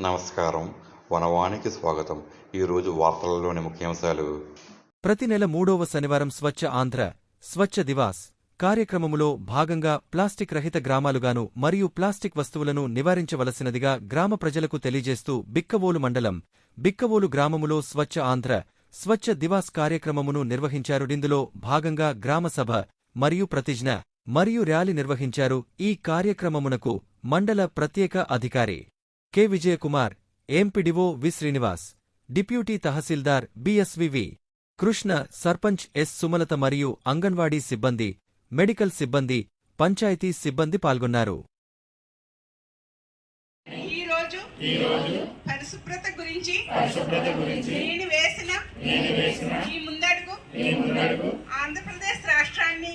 నమస్కారం. వనవానికి స్వాగతం. ఈరోజు వార్తలలోని ముఖ్యాంశాలు. ప్రతి నెల 3వ శనివారం స్వచ్ఛ ఆంధ్ర స్వచ్ఛ దివాస్ కార్యక్రమములో భాగంగా ప్లాస్టిక్ రహిత గ్రామాలుగాను మరియు ప్లాస్టిక్ వస్తువులను నివారించవలసినదిగా గ్రామ ప్రజలకు తెలియజేస్తూ బిక్కవోలు మండలం బిక్కవోలు గ్రామములో స్వచ్ఛ ఆంధ్ర స్వచ్ఛ దివాస్ కార్యక్రమమును నిర్వహించారు. ఇందులో భాగంగా గ్రామసభ మరియు ప్రతిజ్ఞ మరియు ర్యాలీ నిర్వహించారు. ఈ కార్యక్రమమునకు మండల ప్రత్యేక అధికారి కె విజయకుమార్, ఎంపీడీఓ వి శ్రీనివాస్, డిప్యూటీ తహసీల్దార్ బిఎస్వివి కృష్ణ, సర్పంచ్ ఎస్ సుమలత మరియు అంగన్వాడీ సిబ్బంది, మెడికల్ సిబ్బంది, పంచాయతీ సిబ్బంది పాల్గొన్నారు. పరిశుభ్రత గురించి నేను వేసిన ఈ ముందడుగు ఆంధ్రప్రదేశ్ రాష్ట్రాన్ని